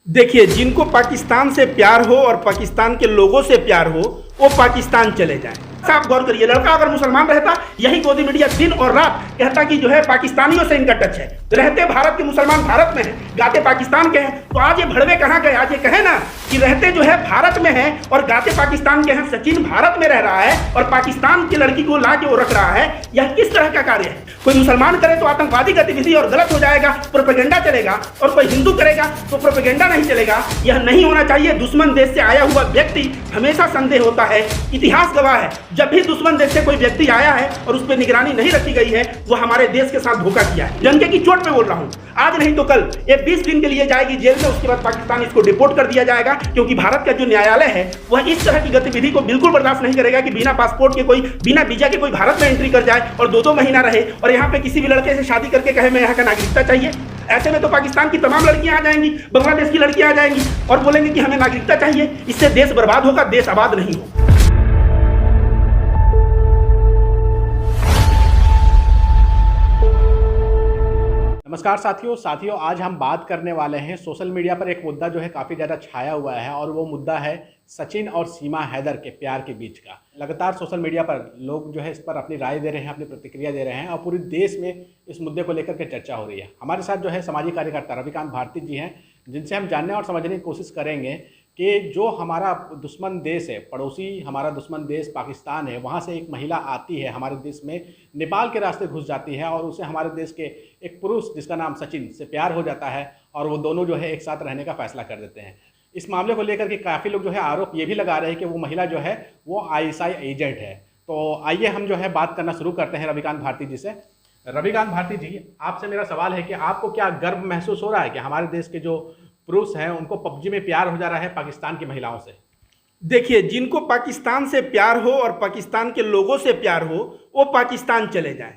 देखिए, जिनको पाकिस्तान से प्यार हो और पाकिस्तान के लोगों से प्यार हो, वो पाकिस्तान चले जाएं। आप गौर करिए, लड़का अगर मुसलमान रहता, यही गोदी मीडिया दिन और रात कहता कि जो है पाकिस्तानियों से इनका टच है। रहते भारत के मुसलमान भारत में हैं, गाते पाकिस्तान के हैं, तो आज ये भड़वे कहाँ गए? आज ये कहे ना कि रहते जो है भारत में हैं और गाते पाकिस्तान के हैं। सचिन भारत में रह रहा है और पाकिस्तान की लड़की को ला के वो रख रहा है। यह किस तरह का कार्य है? कोई मुसलमान करे तो आतंकवादी गतिविधि और गलत हो जाएगा, प्रोपेगेंडा चलेगा, और कोई हिंदू करेगा तो प्रोपेगेंडा नहीं चलेगा। यह नहीं होना चाहिए। दुश्मन देश से आया हुआ व्यक्ति हमेशा संदेह होता है। इतिहास गवाह है, जब भी दुश्मन देश से कोई व्यक्ति आया है और उस पर निगरानी नहीं रखी गई है, वो हमारे देश के साथ धोखा किया है। डंके की चोट पे बोल रहा हूं, आज नहीं तो कल ये 20 दिन के लिए जाएगी जेल में। उसके बाद पाकिस्तान इसको डिपोर्ट कर दिया जाएगा, क्योंकि भारत का जो न्यायालय है वह इस तरह की गतिविधि को बिल्कुल बर्दाश्त नहीं करेगा कि बिना पासपोर्ट के कोई, बिना वीजा के कोई भारत में एंट्री कर जाए और 2-2 महीना रहे और यहाँ पे किसी भी लड़के से शादी करके कहे मैं यहाँ का नागरिकता चाहिए। ऐसे में तो पाकिस्तान की तमाम लड़कियां आ जाएंगी, बांग्लादेश की लड़कियां आ जाएंगी और बोलेंगे कि हमें नागरिकता चाहिए। इससे देश बर्बाद होगा, देश आबाद नहीं होगा। नमस्कार साथियों, आज हम बात करने वाले हैं सोशल मीडिया पर एक मुद्दा जो है काफ़ी ज़्यादा छाया हुआ है, और वो मुद्दा है सचिन और सीमा हैदर के प्यार के बीच का। लगातार सोशल मीडिया पर लोग जो है इस पर अपनी राय दे रहे हैं, अपनी प्रतिक्रिया दे रहे हैं, और पूरे देश में इस मुद्दे को लेकर के चर्चा हो रही है। हमारे साथ जो है सामाजिक कार्यकर्ता रविकांत भारती जी हैं, जिनसे हम जानने और समझने की कोशिश करेंगे कि जो हमारा दुश्मन देश है, पड़ोसी हमारा दुश्मन देश पाकिस्तान है, वहाँ से एक महिला आती है हमारे देश में, नेपाल के रास्ते घुस जाती है और उसे हमारे देश के एक पुरुष जिसका नाम सचिन से प्यार हो जाता है, और वो दोनों जो है एक साथ रहने का फैसला कर देते हैं। इस मामले को लेकर के काफ़ी लोग जो है आरोप ये भी लगा रहे हैं कि वो महिला जो है वो ISI एजेंट है। तो आइए हम जो है बात करना शुरू करते हैं रविकांत भारती जी से। रविकांत भारती जी, आपसे मेरा सवाल है कि आपको क्या गर्व महसूस हो रहा है कि हमारे देश के जो पुरुष हैं उनको PUBG में प्यार हो जा रहा है पाकिस्तान की महिलाओं से? देखिए, जिनको पाकिस्तान से प्यार हो और पाकिस्तान के लोगों से प्यार हो, वो पाकिस्तान चले जाएं।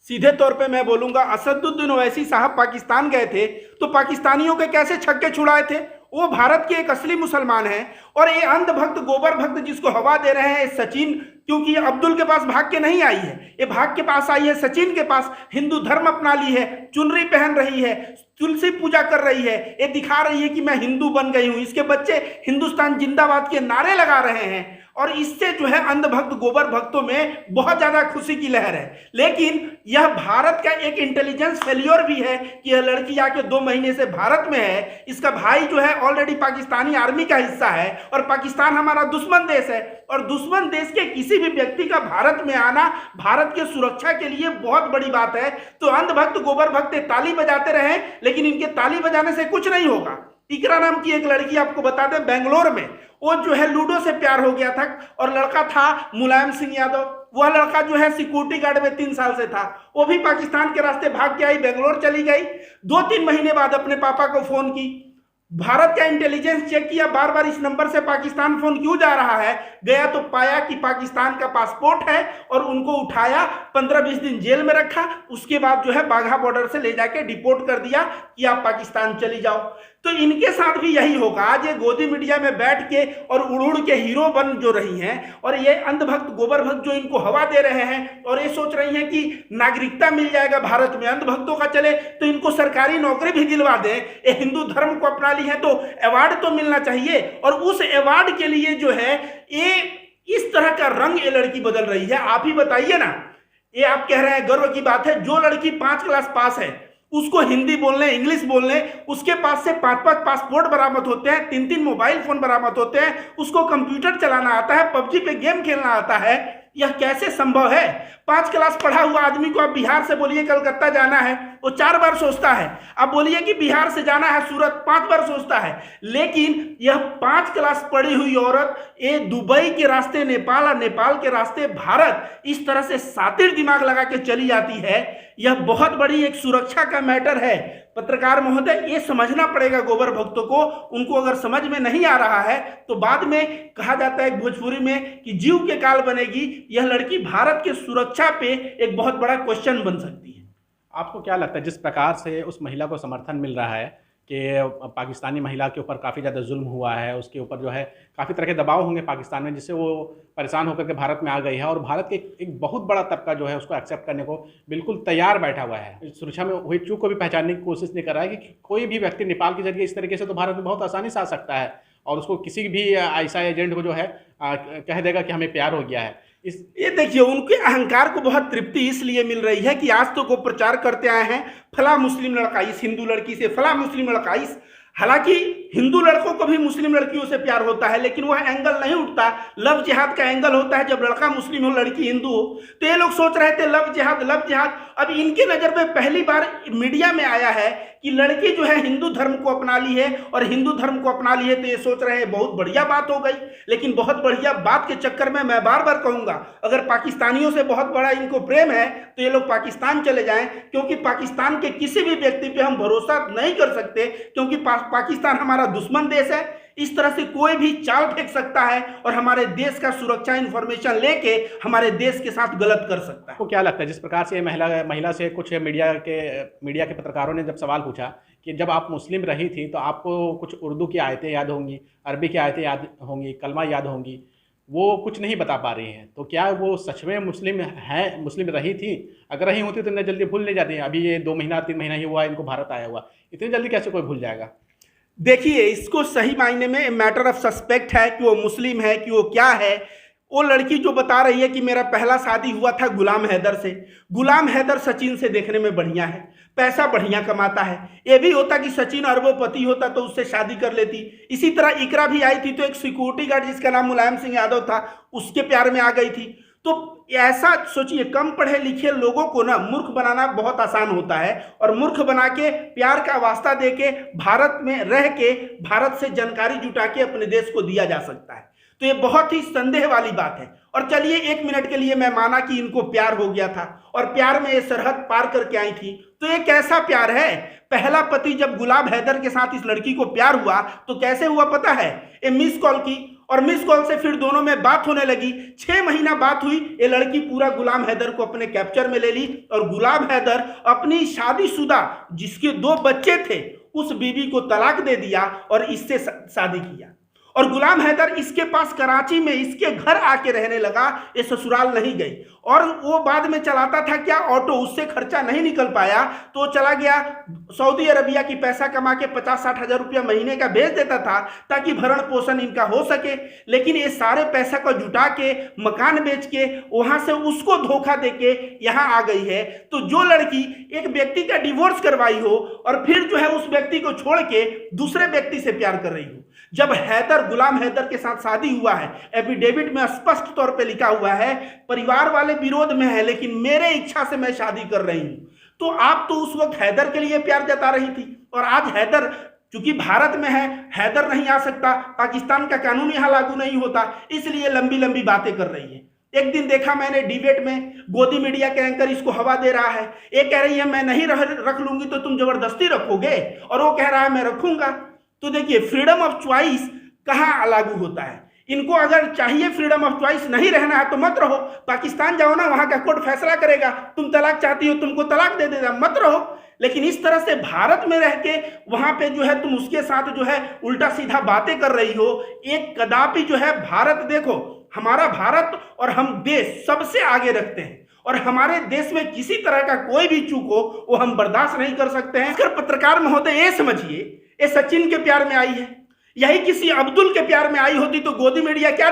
सीधे तौर पे मैं बोलूंगा, असदुद्दीन ओवैसी साहब पाकिस्तान गए थे तो पाकिस्तानियों के कैसे छक्के छुड़ाए थे? वो भारत के एक असली मुसलमान हैं। और ये अंधभक्त, गोबर भक्त जिसको हवा दे रहे हैं सचिन, क्योंकि ये अब्दुल के पास भाग के नहीं आई है, ये भाग के पास आई है सचिन के पास। हिंदू धर्म अपना ली है, चुनरी पहन रही है, तुलसी पूजा कर रही है, ये दिखा रही है कि मैं हिंदू बन गई हूं। इसके बच्चे हिंदुस्तान जिंदाबाद के नारे लगा रहे हैं, और इससे जो है अंधभक्त गोबर भक्तों में बहुत ज्यादा खुशी की लहर है। लेकिन यह भारत का एक इंटेलिजेंस फेल्योर भी है कि यह लड़की आके 2 महीने से भारत में है। इसका भाई जो है ऑलरेडी पाकिस्तानी आर्मी का हिस्सा है, और पाकिस्तान हमारा दुश्मन देश है, और दुश्मन देश के किसी भी व्यक्ति का भारत में आना भारत के सुरक्षा के लिए बहुत बड़ी बात है। तो अंधभक्त गोबर भक्त ताली बजाते रहे, लेकिन इनके ताली बजाने से कुछ नहीं होगा। इकरा नाम की एक लड़की, आपको बता दें, बेंगलोर में, वो जो है लूडो से प्यार हो गया था, और लड़का था मुलायम सिंह यादव। वह लड़का जो है सिक्योरिटी गार्ड में 3 साल से था, वो भी पाकिस्तान के रास्ते भाग के आई, बेंगलोर चली गई। 2-3 महीने बाद अपने पापा को फोन की, भारत का इंटेलिजेंस चेक किया, बार बार इस नंबर से पाकिस्तान फोन क्यों जा रहा है। गया तो पाया कि पाकिस्तान का पासपोर्ट है, और उनको उठाया, 15-20 दिन जेल में रखा। उसके बाद जो है बाघा बॉर्डर से ले जाके डिपोर्ट कर दिया कि आप पाकिस्तान चली जाओ। तो इनके साथ भी यही होगा। आज ये गोदी मीडिया में बैठ के और उड़ के हीरो बन जो रही हैं, और ये अंधभक्त गोबर भक्त जो इनको हवा दे रहे हैं, और ये सोच रही हैं कि नागरिकता मिल जाएगा भारत में, अंधभक्तों का चले तो इनको सरकारी नौकरी भी दिलवा दें। ये हिंदू धर्म को अपना ली है तो अवार्ड तो मिलना चाहिए, और उस अवार्ड के लिए जो है ये इस तरह का रंग ये लड़की बदल रही है। आप ही बताइए ना, ये आप कह रहे हैं गर्व की बात है, जो लड़की 5 क्लास पास है उसको हिंदी बोलने, इंग्लिश बोलने, उसके पास से 5-5 पासपोर्ट बरामद होते हैं, 3-3 मोबाइल फोन बरामद होते हैं, उसको कंप्यूटर चलाना आता है, PUBG पे गेम खेलना आता है। यह कैसे संभव है? 5 क्लास पढ़ा हुआ आदमी को आप बिहार से बोलिए कलकत्ता जाना है, वो 4 बार सोचता है। आप बोलिए कि बिहार से जाना है सूरत, 5 बार सोचता है। लेकिन यह 5 क्लास पढ़ी हुई औरत ये दुबई के रास्ते नेपाल, और नेपाल के रास्ते भारत, इस तरह से सातिर दिमाग लगा के चली जाती है। यह बहुत बड़ी एक सुरक्षा का मैटर है। पत्रकार महोदय, ये समझना पड़ेगा गोबर भक्तों को। उनको अगर समझ में नहीं आ रहा है तो बाद में कहा जाता है भोजपुरी में कि जीव के काल बनेगी। यह लड़की भारत के सुरक्षा पे एक बहुत बड़ा क्वेश्चन बन सकती है। आपको क्या लगता है जिस प्रकार से उस महिला को समर्थन मिल रहा है कि पाकिस्तानी महिला के ऊपर काफ़ी ज़्यादा जुल्म हुआ है, उसके ऊपर जो है काफ़ी तरह के दबाव होंगे पाकिस्तान में, जिससे वो परेशान होकर के भारत में आ गई है और भारत के एक बहुत बड़ा तबका जो है उसको एक्सेप्ट करने को बिल्कुल तैयार बैठा हुआ है। सुरक्षा में हुई चूक को भी पहचानने की कोशिश नहीं कर रहा है कि कोई भी व्यक्ति नेपाल के जरिए इस तरीके से तो भारत में बहुत आसानी से आ सकता है और उसको किसी भी ऐसा एजेंट को जो है कह देगा कि हमें प्यार हो गया है। ये देखिए, उनके अहंकार को बहुत तृप्ति इसलिए मिल रही है कि आज तो वो प्रचार करते आए हैं फला मुस्लिम लड़का इस हिंदू लड़की से, फला मुस्लिम लड़का इस। हालांकि हिंदू लड़कों को भी मुस्लिम लड़कियों से प्यार होता है, लेकिन वह एंगल नहीं उठता। लव जिहाद का एंगल होता है जब लड़का मुस्लिम हो लड़की हिंदू हो। तो ये लोग सोच रहे थे लव जिहाद लव जिहाद। अब इनके नज़र में पहली बार मीडिया में आया है कि लड़की जो है हिंदू धर्म को अपना ली है और हिंदू धर्म को अपना ली है, तो ये सोच रहे हैं बहुत बढ़िया बात हो गई। लेकिन बहुत बढ़िया बात के चक्कर में मैं बार बार कहूँगा, अगर पाकिस्तानियों से बहुत बड़ा इनको प्रेम है तो ये लोग पाकिस्तान चले जाएं, क्योंकि पाकिस्तान के किसी भी व्यक्ति पे हम भरोसा नहीं कर सकते, क्योंकि पाकिस्तान हमारा दुश्मन देश है। इस तरह से कोई भी चाल फेंक सकता है और हमारे देश का सुरक्षा इंफॉर्मेशन लेके हमारे देश के साथ गलत कर सकता है। आपको क्या लगता है, जिस प्रकार से महिला से कुछ मीडिया के पत्रकारों ने जब सवाल पूछा कि जब आप मुस्लिम रही थी तो आपको कुछ उर्दू की आयतें याद होंगी, अरबी की आयतें याद होंगी, कलमा याद होंगी, वो कुछ नहीं बता पा रही हैं, तो क्या वो सच में मुस्लिम रही थी? अगर रही होती तो इतने जल्दी भूल नहीं जाती। अभी ये 2 महीना 3 महीना ही हुआ इनको भारत आया हुआ, इतनी जल्दी कैसे कोई भूल जाएगा? देखिए, इसको सही मायने में मैटर ऑफ सस्पेक्ट है कि वो मुस्लिम है कि वो क्या है। वो लड़की जो बता रही है कि मेरा पहला शादी हुआ था गुलाम हैदर से। गुलाम हैदर सचिन से देखने में बढ़िया है, पैसा बढ़िया कमाता है। ये भी होता कि सचिन अरबोपति होता तो उससे शादी कर लेती। इसी तरह इकरा भी आई थी तो एक सिक्योरिटी गार्ड जिसका नाम मुलायम सिंह यादव था उसके प्यार में आ गई थी। तो ऐसा सोचिए, कम पढ़े लिखे लोगों को ना मूर्ख बनाना बहुत आसान होता है और मूर्ख बना के प्यार का वास्ता दे के भारत में रह के भारत से जानकारी जुटा के अपने देश को दिया जा सकता है। तो ये बहुत ही संदेह वाली बात है। और चलिए 1 मिनट के लिए मैं माना कि इनको प्यार हो गया था और प्यार में ये सरहद पार करके आई थी, तो ये कैसा प्यार है? पहला पति जब गुलाम हैदर के साथ इस लड़की को प्यार हुआ तो कैसे हुआ पता है? ये मिस कॉल की और मिस कॉल से फिर दोनों में बात होने लगी। 6 महीना बात हुई, ये लड़की पूरा गुलाम हैदर को अपने कैप्चर में ले ली और गुलाम हैदर अपनी शादीशुदा जिसके 2 बच्चे थे उस बीवी को तलाक दे दिया और इससे शादी किया। और गुलाम हैदर इसके पास कराची में इसके घर आके रहने लगा, ये ससुराल नहीं गई। और वो बाद में चलाता था क्या ऑटो, उससे खर्चा नहीं निकल पाया तो चला गया सऊदी अरबिया की पैसा कमा के 50-60 हज़ार रुपया महीने का भेज देता था ताकि भरण पोषण इनका हो सके। लेकिन ये सारे पैसा को जुटा के मकान बेच के वहां से उसको धोखा दे के यहाँ आ गई है। तो जो लड़की एक व्यक्ति का डिवोर्स करवाई हो और फिर जो है उस व्यक्ति को छोड़ के दूसरे व्यक्ति से प्यार कर रही हो, जब गुलाम हैदर के साथ शादी हुआ है, एफिडेविट में स्पष्ट तौर पे लिखा हुआ है परिवार वाले विरोध में है लेकिन मेरे इच्छा से मैं शादी कर रही हूं, तो आप तो उस वक्त हैदर के लिए प्यार जता रही थी। और आज हैदर चूंकि भारत में है, हैदर नहीं आ सकता, पाकिस्तान का कानून यहां लागू नहीं होता, इसलिए लंबी लंबी बातें कर रही है। एक दिन देखा मैंने डिबेट में गोदी मीडिया के एंकर इसको हवा दे रहा है। एक कह रही है मैं नहीं रख लूंगी तो तुम जबरदस्ती रखोगे, और वो कह रहा है मैं रखूंगा। तो देखिए, फ्रीडम ऑफ चॉइस कहाँ लागू होता है? इनको अगर चाहिए फ्रीडम ऑफ चॉइस नहीं रहना है तो मत रहो, पाकिस्तान जाओ ना, वहां का कोर्ट फैसला करेगा, तुम तलाक चाहती हो तुमको तलाक दे देगा, मत रहो। लेकिन इस तरह से भारत में रह के वहां पे जो है तुम उसके साथ जो है उल्टा सीधा बातें कर रही हो। एक कदापि जो है भारत, देखो हमारा भारत और हम देश सबसे आगे रखते हैं और हमारे देश में किसी तरह का कोई भी चूक हो वो हम बर्दाश्त नहीं कर सकते हैं। अगर पत्रकार महोदय ये समझिए, ये सचिन के प्यार में आई है, यही किसी अब्दुल के प्यार में आई होती तो गोदी मीडिया क्या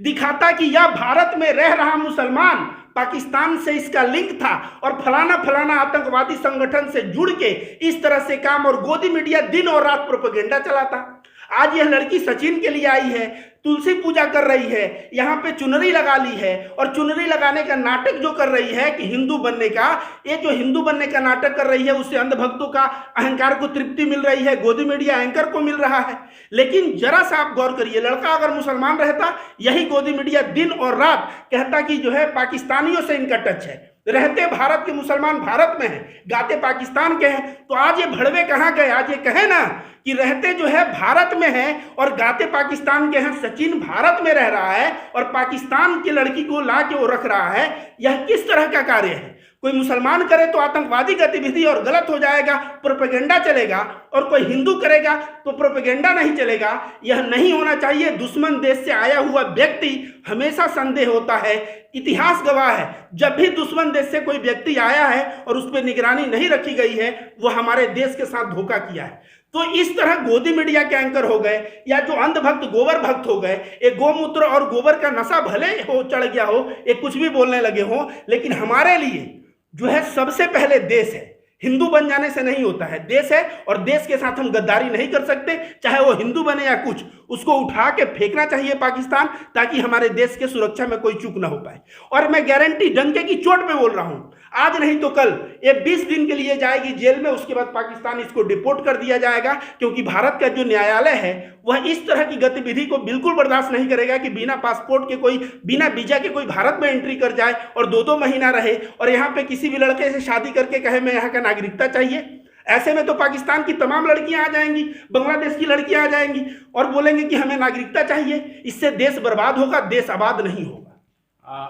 दिखाता कि यह भारत में रह रहा मुसलमान, पाकिस्तान से इसका लिंक था और फलाना फलाना आतंकवादी संगठन से जुड़ के इस तरह से काम, और गोदी मीडिया दिन और रात प्रोपेगेंडा चलाता। आज यह लड़की सचिन के लिए आई है, तुलसी पूजा कर रही है, यहाँ पे चुनरी लगा ली है और चुनरी लगाने का नाटक जो कर रही है कि हिंदू बनने का, ये जो हिंदू बनने का नाटक कर रही है उससे अंधभक्तों का अहंकार को तृप्ति मिल रही है, गोदी मीडिया एंकर को मिल रहा है। लेकिन जरा सा आप गौर करिए, लड़का अगर मुसलमान रहता, यही गोदी मीडिया दिन और रात कहता कि जो है पाकिस्तानियों से इनका टच है, रहते भारत के मुसलमान भारत में हैं, गाते पाकिस्तान के हैं। तो आज ये भड़वे कहाँ गए? आज ये कहे ना कि रहते जो है भारत में हैं और गाते पाकिस्तान के हैं। सचिन भारत में रह रहा है और पाकिस्तान की लड़की को ला के वो रख रहा है, यह किस तरह का कार्य है? कोई मुसलमान करे तो आतंकवादी गतिविधि और गलत हो जाएगा, प्रोपेगेंडा चलेगा, और कोई हिंदू करेगा तो प्रोपेगेंडा नहीं चलेगा। यह नहीं होना चाहिए। दुश्मन देश से आया हुआ व्यक्ति हमेशा संदेह होता है। इतिहास गवाह है, जब भी दुश्मन देश से कोई व्यक्ति आया है और उस पर निगरानी नहीं रखी गई है, वो हमारे देश के साथ धोखा किया है। तो इस तरह गोदी मीडिया के एंकर हो गए या जो अंधभक्त गोबर भक्त हो गए, एक गोमूत्र और गोबर का नशा भले हो चढ़ गया हो, एक कुछ भी बोलने लगे हो, लेकिन हमारे लिए जो है सबसे पहले देश है। हिंदू बन जाने से नहीं होता है, देश है, और देश के साथ हम गद्दारी नहीं कर सकते, चाहे वो हिंदू बने या कुछ। उसको उठा के फेंकना चाहिए पाकिस्तान, ताकि हमारे देश के सुरक्षा में कोई चूक ना हो पाए। और मैं गारंटी डंके की चोट पे बोल रहा हूं, आज नहीं तो कल ये 20 दिन के लिए जाएगी जेल में, उसके बाद पाकिस्तान इसको डिपोर्ट कर दिया जाएगा, क्योंकि भारत का जो न्यायालय है वह इस तरह की गतिविधि को बिल्कुल बर्दाश्त नहीं करेगा कि बिना पासपोर्ट के कोई, बिना वीजा के कोई भारत में एंट्री कर जाए और 2-2 महीना रहे और यहाँ पे किसी भी लड़के से शादी करके कहे मैं यहाँ का नागरिकता चाहिए। ऐसे में तो पाकिस्तान की तमाम लड़कियां आ जाएंगी, बांग्लादेश की लड़कियां आ जाएंगी और बोलेंगे कि हमें नागरिकता चाहिए। इससे देश बर्बाद होगा, देश आबाद नहीं होगा।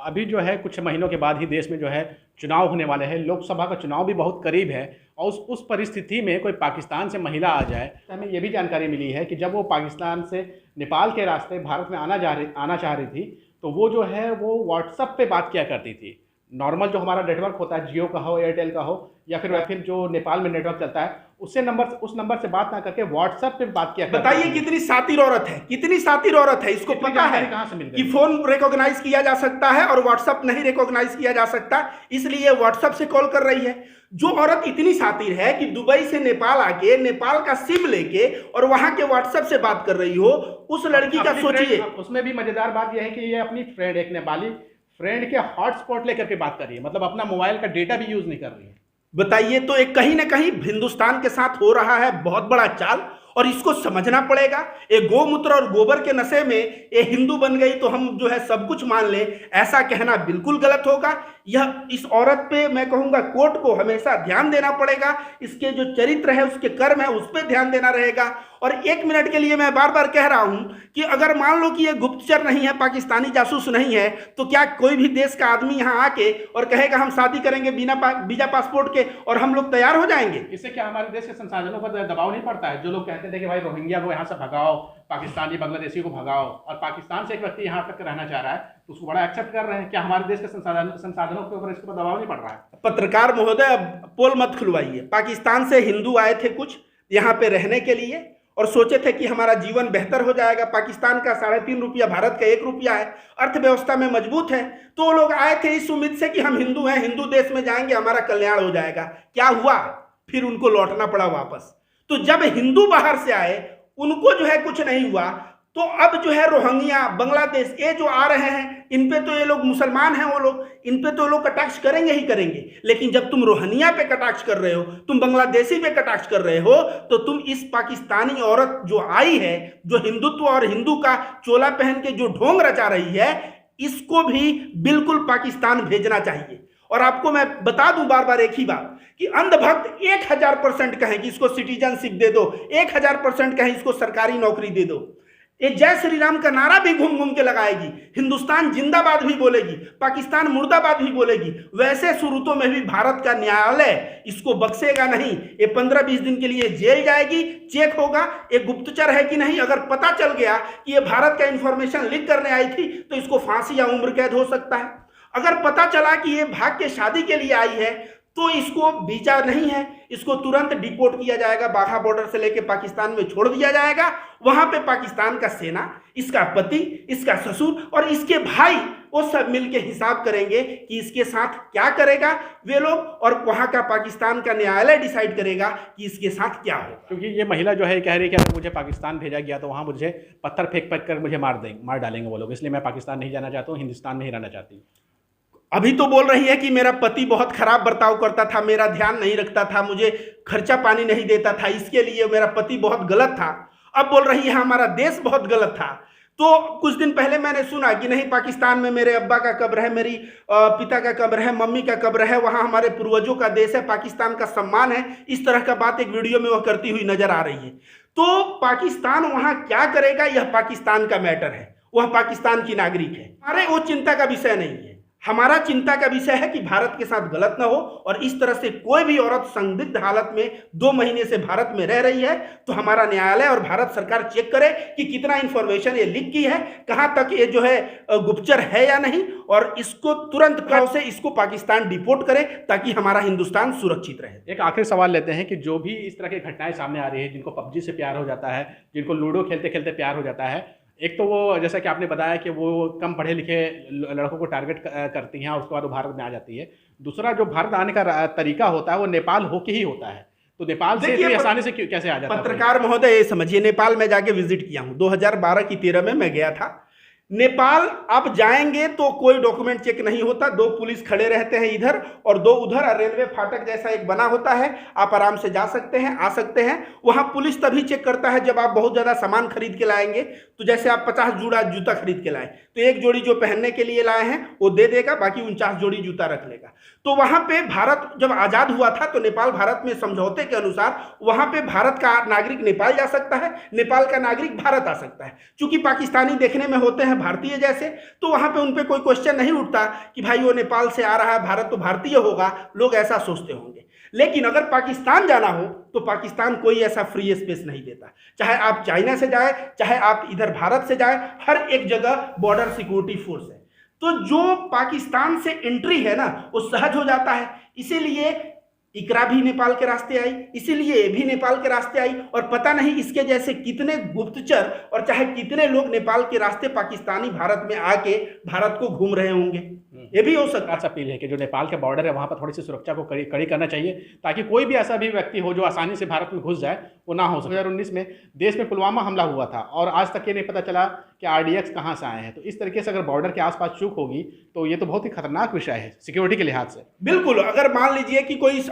अभी जो है कुछ महीनों के बाद ही देश में जो है चुनाव होने वाले हैं, लोकसभा का चुनाव भी बहुत करीब है, और उस परिस्थिति में कोई पाकिस्तान से महिला आ जाए, तो हमें ये भी जानकारी मिली है कि जब वो पाकिस्तान से नेपाल के रास्ते भारत में आना चाह रही थी, तो वो जो है वो व्हाट्सएप पे बात किया करती थी। नॉर्मल जो हमारा नेटवर्क होता है, जियो का हो, एयरटेल का हो, या फिर जो नेपाल में नेटवर्क चलता है, उस नंबर से बात ना करके व्हाट्सएप पे बात किया। बताइए कितनी शातिर औरत है, कितनी शातिर औरत है। इसको पता है कि फोन रिकॉग्नाइज किया जा सकता है और व्हाट्सएप नहीं रिकॉग्नाइज किया जा सकता, इसलिए व्हाट्सएप से कॉल कर रही है। जो औरत इतनी शातिर है कि दुबई से नेपाल आके नेपाल का सिम लेके और वहां के व्हाट्सएप से बात कर रही हो, उस लड़की का सोचिए। उसमें भी मजेदार बात यह है कि ये अपनी फ्रेंड, एक नेपाली फ्रेंड के हॉटस्पॉट लेकर के बात कर रही है, मतलब अपना मोबाइल का डेटा भी यूज नहीं कर रही है। बताइए, तो एक कहीं ना कहीं हिंदुस्तान के साथ हो रहा है बहुत बड़ा चाल, और इसको समझना पड़ेगा। एक गोमूत्र और गोबर के नशे में ये हिंदू बन गई तो हम जो है सब कुछ मान ले, ऐसा कहना बिल्कुल गलत होगा। यह इस औरत पे मैं कहूंगा कोर्ट को हमेशा ध्यान देना पड़ेगा, इसके जो चरित्र है, उसके कर्म है, उस पर ध्यान देना रहेगा। और 1 मिनट के लिए मैं बार बार कह रहा हूं कि अगर मान लो कि ये गुप्तचर नहीं है, पाकिस्तानी जासूस नहीं है, तो क्या कोई भी देश का आदमी यहां आके और कहेगा हम शादी करेंगे बिना वीजा पासपोर्ट के और हम लोग तैयार हो जाएंगे? इससे क्या हमारे देश के संसाधनों पर दबाव नहीं पड़ता है? जो लोग कहते थे कि भाई रोहिंग्या को यहाँ से भगाओ, पाकिस्तानी बांग्लादेशी को भगाओ, और पाकिस्तान से एक व्यक्ति यहाँ तक रहना चाह रहा है तो उसको बड़ा एक्सेप्ट कर रहे हैं। क्या हमारे देश के संसाधनों के ऊपर इसके ऊपर दबाव नहीं पड़ रहा है? पत्रकार महोदय, पोल मत खुलवाइए। पाकिस्तान से हिंदू आए थे कुछ यहाँ पे रहने के लिए और सोचे थे कि हमारा जीवन बेहतर हो जाएगा। पाकिस्तान का 3.5 रुपया, भारत का 1 रुपया है, अर्थव्यवस्था में मजबूत है, तो वो लोग आए थे इस उम्मीद से कि हम हिंदू हैं, हिंदू देश में जाएंगे, हमारा कल्याण हो जाएगा। क्या हुआ? फिर उनको लौटना पड़ा वापस। तो जब हिंदू बाहर से आए, उनको जो है कुछ नहीं हुआ, तो अब जो है रोहिंग्या, बांग्लादेश, ये जो आ रहे हैं, इन पे तो ये लोग मुसलमान हैं, वो लोग इन पे तो लोग कटाक्ष करेंगे ही करेंगे। लेकिन जब तुम रोहिंग्या पे कटाक्ष कर रहे हो, तुम बांग्लादेशी पे कटाक्ष कर रहे हो, तो तुम इस पाकिस्तानी औरत जो आई है, जो हिंदुत्व और हिंदू का चोला पहन के जो ढोंग रचा रही है, इसको भी बिल्कुल पाकिस्तान भेजना चाहिए। और आपको मैं बता दूं बार बार एक ही बात कि अंधभक्त 1000% कहें कि इसको सिटीजनशिप दे दो, 1000% कहें इसको सरकारी नौकरी दे दो, ये जय श्री राम का नारा भी घूम घूम के लगाएगी, हिंदुस्तान जिंदाबाद भी बोलेगी, पाकिस्तान मुर्दाबाद भी बोलेगी, वैसे सूरतों में भी भारत का न्यायालय इसको बख्शेगा नहीं। ये 15-20 दिन के लिए जेल जाएगी, चेक होगा ये गुप्तचर है कि नहीं। अगर पता चल गया कि ये भारत का इंफॉर्मेशन लीक करने आई थी, तो इसको फांसी या उम्र कैद हो सकता है। अगर पता चला कि ये भाग के शादी के लिए आई है, तो इसको वीजा नहीं है, इसको तुरंत डिपोर्ट किया जाएगा, बाघा बॉर्डर से लेके पाकिस्तान में छोड़ दिया जाएगा। वहां पे पाकिस्तान का सेना, इसका पति, इसका ससुर और इसके भाई, वो सब मिलके हिसाब करेंगे कि इसके साथ क्या करेगा वे लोग, और वहां का पाकिस्तान का न्यायालय डिसाइड करेगा कि इसके साथ क्या हो। क्योंकि ये महिला जो है कह रही है कि अगर मुझे पाकिस्तान भेजा गया तो वहाँ मुझे पत्थर फेंक कर मुझे मार डालेंगे वो लोग, इसलिए मैं पाकिस्तान नहीं जाना चाहता हूँ, हिंदुस्तान में ही रहना चाहती हूँ। अभी तो बोल रही है कि मेरा पति बहुत खराब बर्ताव करता था, मेरा ध्यान नहीं रखता था, मुझे खर्चा पानी नहीं देता था, इसके लिए मेरा पति बहुत गलत था। अब बोल रही है हमारा देश बहुत गलत था। तो कुछ दिन पहले मैंने सुना कि नहीं, पाकिस्तान में मेरे अब्बा का कब्र है, मेरी पिता का कब्र है, मम्मी का कब्र है, वहाँ हमारे पूर्वजों का देश है, पाकिस्तान का सम्मान है। इस तरह का बात एक वीडियो में वह करती हुई नजर आ रही है। तो पाकिस्तान वहाँ क्या करेगा, यह पाकिस्तान का मैटर है, वह पाकिस्तान की नागरिक है, अरे वो चिंता का विषय नहीं है। हमारा चिंता का विषय है कि भारत के साथ गलत ना हो, और इस तरह से कोई भी औरत संदिग्ध हालत में 2 महीने से भारत में रह रही है तो हमारा न्यायालय और भारत सरकार चेक करे कि कितना इंफॉर्मेशन ये लीक की है, कहां तक ये जो है गुप्तचर है या नहीं, और इसको तुरंत भाव से इसको पाकिस्तान डिपोर्ट करे ताकि हमारा हिंदुस्तान सुरक्षित रहे। एक आखिरी सवाल लेते हैं कि जो भी इस तरह की घटनाएं सामने आ रही है, जिनको पबजी से प्यार हो जाता है, जिनको लूडो खेलते खेलते प्यार हो जाता है, एक तो वो जैसा कि आपने बताया कि वो कम पढ़े लिखे लड़कों को टारगेट करती हैं और उसके बाद वो भारत में आ जाती है। दूसरा जो भारत आने का तरीका होता है वो नेपाल होके ही होता है, तो नेपाल से इतनी आसानी से कैसे आ जाता है? पत्रकार महोदय ये समझिए, नेपाल में जाके विजिट किया हूँ 2012 की 13 में मैं गया था। नेपाल आप जाएंगे तो कोई डॉक्यूमेंट चेक नहीं होता, 2 पुलिस खड़े रहते हैं इधर और 2 उधर, रेलवे फाटक जैसा एक बना होता है, आप आराम से जा सकते हैं, आ सकते हैं। वहां पुलिस तभी चेक करता है जब आप बहुत ज्यादा सामान खरीद के लाएंगे, तो जैसे आप 50 जोड़ा जूता खरीद के लाए तो 1 जोड़ी जो पहनने के लिए लाए हैं वो दे देगा, बाकी 49 जोड़ी जूता रख लेगा। तो वहां पे भारत जब आजाद हुआ था तो नेपाल भारत में समझौते के अनुसार वहां पे भारत का नागरिक नेपाल जा सकता है, नेपाल का नागरिक भारत आ सकता है। चूंकि पाकिस्तानी देखने में होते हैं भारतीय जैसे, तो वहां पे उन पे कोई क्वेश्चन नहीं उठता कि भाई वो नेपाल से आ रहा है, भारत तो भारतीय होगा, लोग ऐसा सोचते होंगे। लेकिन अगर पाकिस्तान जाना हो तो पाकिस्तान कोई ऐसा फ्री स्पेस नहीं देता, चाहे आप चाइना से जाए, चाहे आप इधर भारत से जाए, हर एक जगह बॉर्डर सिक्योरिटी फोर्स है। तो जो पाकिस्तान से एंट्री है ना वो सहज हो जाता है, इसीलिए इकरा भी नेपाल के रास्ते आई, इसीलिए ये भी नेपाल के रास्ते आई, और पता नहीं इसके जैसे कितने गुप्तचर और चाहे कितने लोग नेपाल के रास्ते पाकिस्तानी भारत में आके भारत को घूम रहे होंगे, ये भी हो सकता है। अपील है कि जो नेपाल के बॉर्डर है वहाँ पर थोड़ी सी सुरक्षा को कड़ी करना चाहिए, ताकि कोई भी ऐसा भी व्यक्ति हो जो आसानी से भारत में घुस जाए वो ना हो सके। 2019 में देश में पुलवामा हमला हुआ था और आज तक ये नहीं पता चला कि RDX कहाँ से आए हैं। तो इस तरीके से अगर बॉर्डर के आसपास चूक होगी तो ये तो बहुत ही खतरनाक विषय है सिक्योरिटी के लिहाज से। बिल्कुल, अगर मान लीजिए कि कोई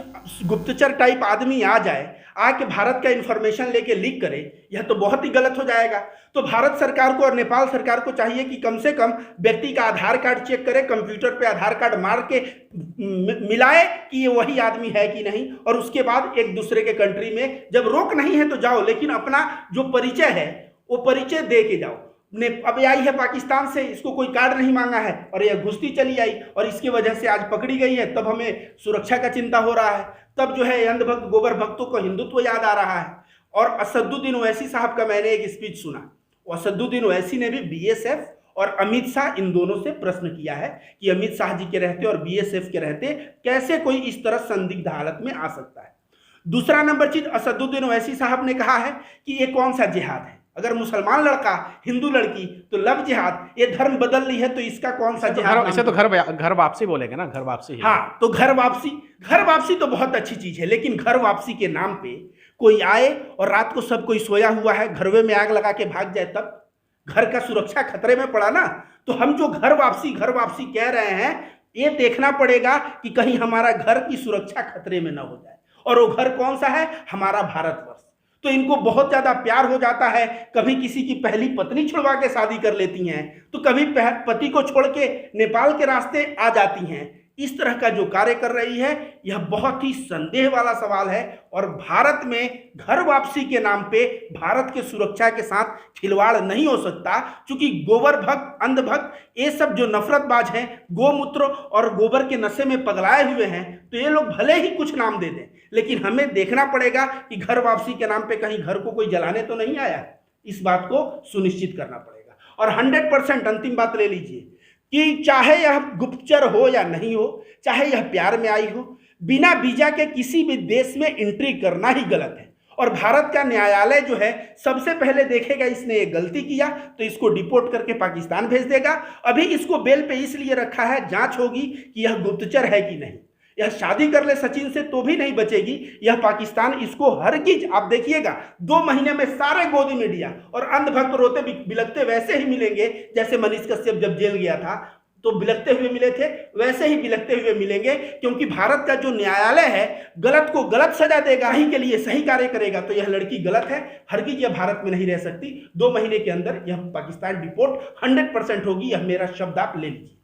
गुप्तचर टाइप आदमी आ जाए, आके भारत का इंफॉर्मेशन लेके लीक करे, यह तो बहुत ही गलत हो जाएगा। तो भारत सरकार को और नेपाल सरकार को चाहिए कि कम से कम व्यक्ति का आधार कार्ड चेक करे, कंप्यूटर पे आधार कार्ड मार के मिलाए कि ये वही आदमी है कि नहीं, और उसके बाद एक दूसरे के कंट्री में जब रोक नहीं है तो जाओ, लेकिन अपना जो परिचय है वो परिचय दे के जाओ। अब आई है पाकिस्तान से, इसको कोई कार्ड नहीं मांगा है और यह घुसती चली आई और इसकी वजह से आज पकड़ी गई है, तब हमें सुरक्षा का चिंता हो रहा है, तब जो है अंधभक्त गोबर भक्तों को हिंदुत्व याद आ रहा है। और असदुद्दीन ओवैसी साहब का मैंने एक स्पीच सुना, असदुद्दीन ओवैसी ने भी BSF और अमित शाह इन दोनों से प्रश्न किया है कि अमित शाह जी के रहते और BSF के रहते कैसे कोई इस तरह संदिग्ध हालत में आ सकता है। दूसरा नंबर चीज, असदुद्दीन ओवैसी साहब ने कहा है कि ये कौन सा जिहाद है, अगर मुसलमान लड़का हिंदू लड़की तो लव जिहाद, ये धर्म बदल ली है तो इसका कौन सा जिहाद? इसे तो घर वापसी बोलेंगे ना, घर वापसी। हाँ, तो घर वापसी तो बहुत अच्छी चीज है, लेकिन घर वापसी के नाम पे कोई आए और रात को सब कोई सोया हुआ है, घरवे में आग लगा के भाग जाए, तब घर का सुरक्षा खतरे में पड़ा ना। तो हम जो घर वापसी कह रहे हैं, ये देखना पड़ेगा कि कहीं हमारा घर की सुरक्षा खतरे में ना हो जाए। और वो घर कौन सा है? हमारा भारतवर्ष। तो इनको बहुत ज्यादा प्यार हो जाता है, कभी किसी की पहली पत्नी छुड़वा के शादी कर लेती हैं, तो कभी पति को छोड़ के नेपाल के रास्ते आ जाती हैं। इस तरह का जो कार्य कर रही है यह बहुत ही संदेह वाला सवाल है, और भारत में घर वापसी के नाम पे भारत के सुरक्षा के साथ खिलवाड़ नहीं हो सकता, क्योंकि गोबर भक्त, अंधभक्त, ये सब जो नफरतबाज हैं, गोमूत्र और गोबर के नशे में पगलाए हुए हैं, तो ये लोग भले ही कुछ नाम दे दें, लेकिन हमें देखना पड़ेगा कि घर वापसी के नाम पे कहीं घर को कोई जलाने तो नहीं आया। इस बात को सुनिश्चित करना पड़ेगा। और 100% अंतिम बात ले लीजिए कि चाहे यह गुप्तचर हो या नहीं हो, चाहे यह प्यार में आई हो, बिना वीजा के किसी भी देश में एंट्री करना ही गलत है। और भारत का न्यायालय जो है सबसे पहले देखेगा इसने ये गलती किया तो इसको डिपोर्ट करके पाकिस्तान भेज देगा। अभी इसको बेल पे इसलिए रखा है, जांच होगी कि यह गुप्तचर है कि नहीं। यह शादी कर ले सचिन से तो भी नहीं बचेगी, यह पाकिस्तान इसको हरगिज, आप देखिएगा 2 महीने में सारे गोदी मीडिया और अंधभक्त रोते बिलखते वैसे ही मिलेंगे जैसे मनीष कश्यप जब जेल गया था तो बिलखते हुए मिले थे, वैसे ही बिलखते हुए मिलेंगे, क्योंकि भारत का जो न्यायालय है गलत को गलत सजा देगा, ही के लिए सही कार्य करेगा। तो यह लड़की गलत है, हरगिज यह भारत में नहीं रह सकती। 2 महीने के अंदर यह पाकिस्तान डिपोर्ट 100% होगी, यह मेरा शब्द आप ले लीजिए।